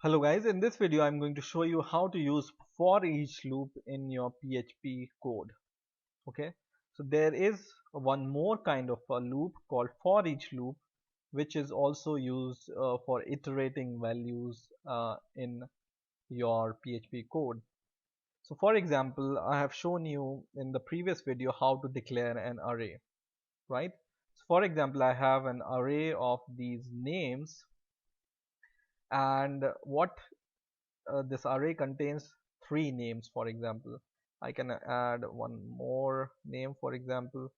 Hello guys, in this video I'm going to show you how to use for each loop in your PHP code. Okay, so there is one more kind of a loop called for each loop, which is also used for iterating values in your PHP code. So for example, I have shown you in the previous video how to declare an array, right? So for example, I have an array of these names, and what this array contains three names. For example, I can add one more name, for example,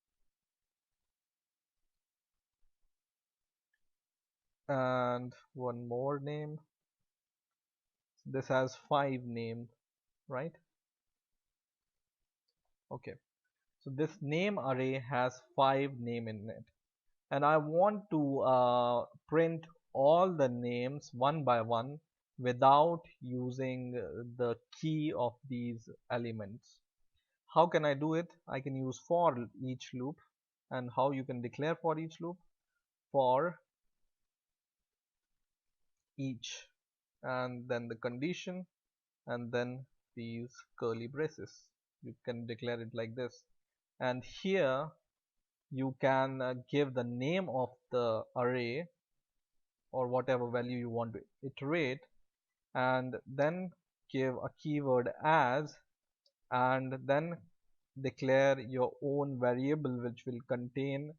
and one more name. This has five names, right? Okay, so this name array has five names in it, and I want to print all the names one by one without using the key of these elements. How can I do it? I can use for each loop. And how you can declare for each loop? For each, and then the condition, and then these curly braces. You can declare it like this, and here you can give the name of the array or whatever value you want to iterate, and then give a keyword as, and then declare your own variable which will contain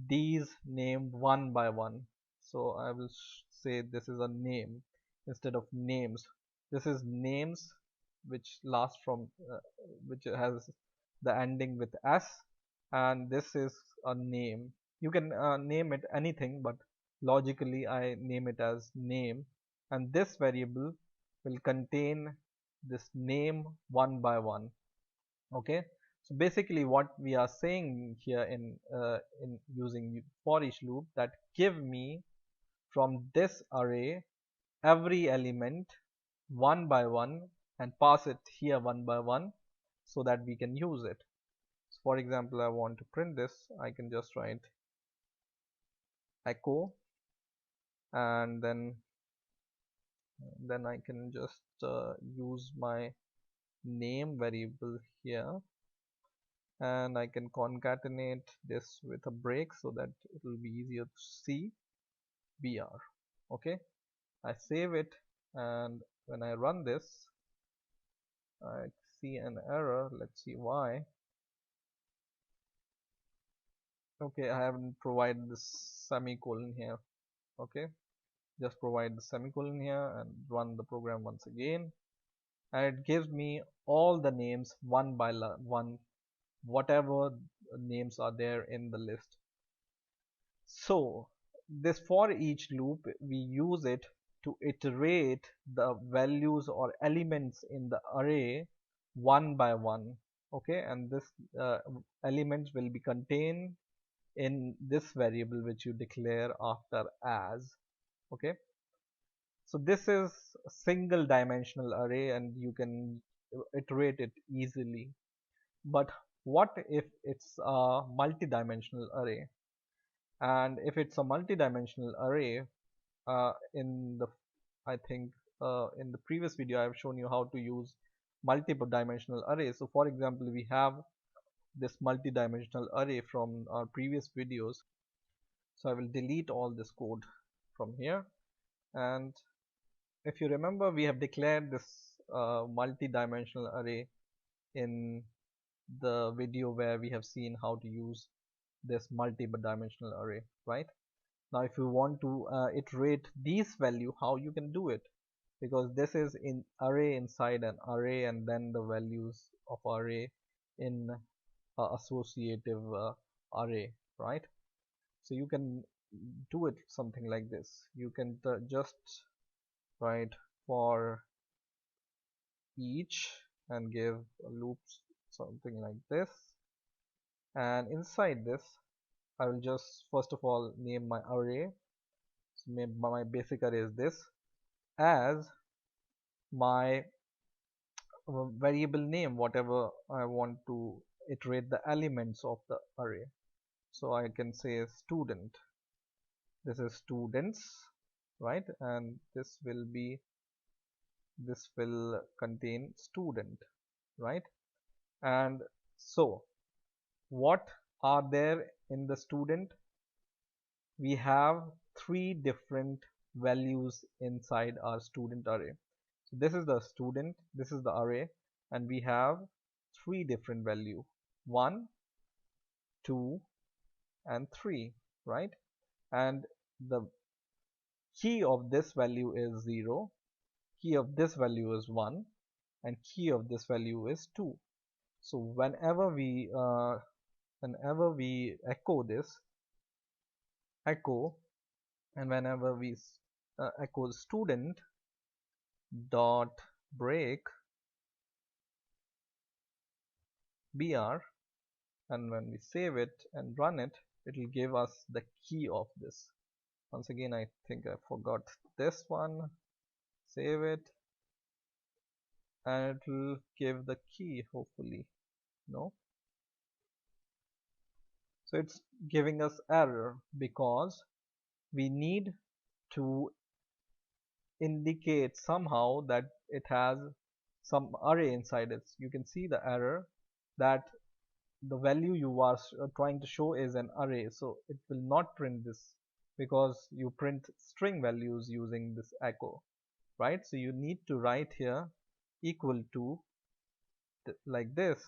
these named one by one. So I will say this is a name instead of names. This is names which last from which has the ending with s, and this is a name. You can name it anything, but logically I name it as name, and this variable will contain this name one by one. Okay, so basically what we are saying here in using for each loop, that give me from this array every element one by one and pass it here one by one so that we can use it. So for example, I want to print this. I can just write echo, and then I can just use my name variable here, and I can concatenate this with a break so that it will be easier to see. BR. Okay, I save it, and when I run this I see an error. Let's see why. Okay, I haven't provided the semicolon here. Okay, just provide the semicolon here and run the program once again, and it gives me all the names one by one, whatever names are there in the list. So this for each loop, we use it to iterate the values or elements in the array one by one. Okay, and this elements will be contained in this variable which you declare after as. Okay, so this is a single dimensional array and you can iterate it easily. But what if it's a multi-dimensional array? And if it's a multi-dimensional array, in the I think in the previous video I have shown you how to use multiple dimensional arrays. So for example, we have this multi-dimensional array from our previous videos. So I will delete all this code from here, and if you remember, we have declared this multi-dimensional array in the video where we have seen how to use this multi-dimensional array, right? Now if you want to iterate these value, how you can do it, because this is in array inside an array, and then the values of array in associative array, right? So you can do it something like this. You can just write for each and give loops something like this, and inside this I will just first of all name my array. So my basic array is this, as my variable name, whatever I want to iterate the elements of the array. So I can say student. This is students, right? And this will be this will contain student, right? And so what are there in the student? We have three different values inside our student array. So this is the student, this is the array, and we have three different value, 1, 2 and 3, right? And the key of this value is 0, key of this value is 1, and key of this value is 2. So whenever we echo this echo, and whenever we echo student dot break br, and when we save it and run it, it will give us the key of this. Once again, I think I forgot this one. Save it, and it will give the key, hopefully. No, so it's giving us error because we need to indicate somehow that it has some array inside it. You can see the error that the value you are trying to show is an array, so it will not print this because you print string values using this echo, right? So you need to write here equal to like this,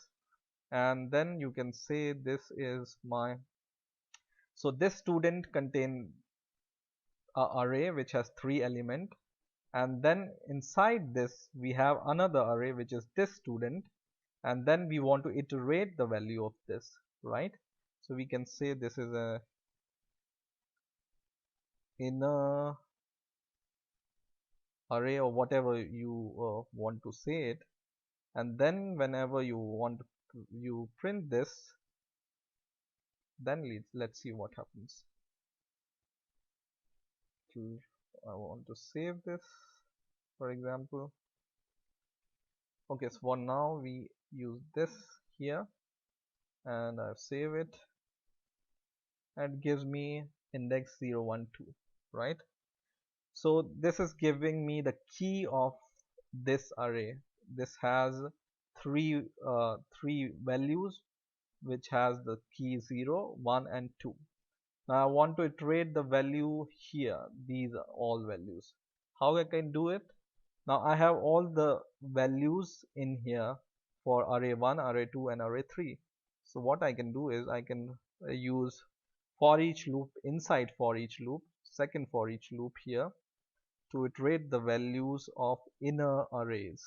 and then you can say this is my, so this student contain a array which has 3 element, and then inside this we have another array which is this student, and then we want to iterate the value of this, right? So we can say this is a inner array or whatever you want to say it, and then whenever you want to, you print this, then let's see what happens. I want to save this, for example. Okay, so for now we use this here, and I save it, and it gives me index 012, right? So this is giving me the key of this array. This has three values which has the key 0, 1 and 2. Now I want to iterate the value here. These are all values. How I can do it? Now I have all the values in here for array 1, array 2 and array 3. So what I can do is I can use for each loop inside for each loop, second for each loop here, to iterate the values of inner arrays.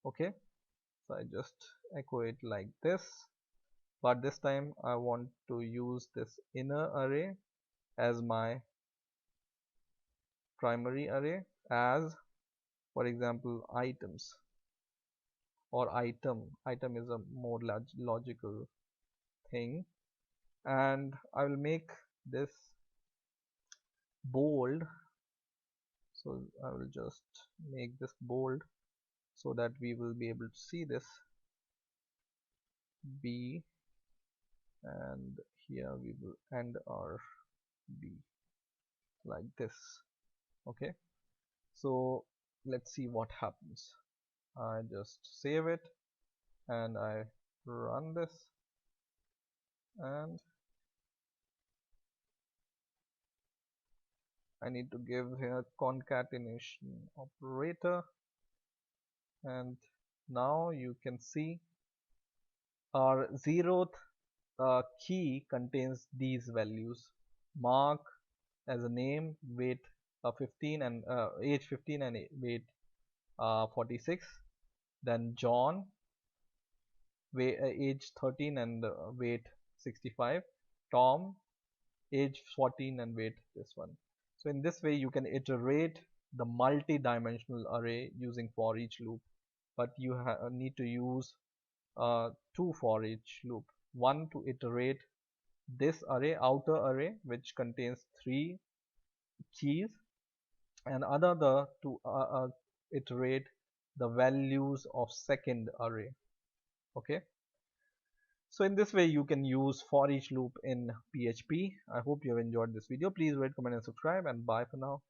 Okay, so I just echo it like this, but this time I want to use this inner array as my primary array, as for example items, or item is a more logical thing, and I will make this bold. So I will just make this bold so that we will be able to see this B, and here we will end our B like this. Okay, so let's see what happens. I just save it and I run this, and I need to give here concatenation operator, and now you can see our 0th key contains these values: Mark as a name, weight 15 and age 15 and weight 46. Then John, age 13 and weight 65. Tom, age 14 and weight this one. So in this way you can iterate the multi-dimensional array using for each loop, but you need to use two for each loop, one to iterate this array, outer array, which contains 3 keys, and another to iterate the values of second array. Okay, so in this way you can use for each loop in PHP. I hope you have enjoyed this video. Please rate, comment and subscribe, and bye for now.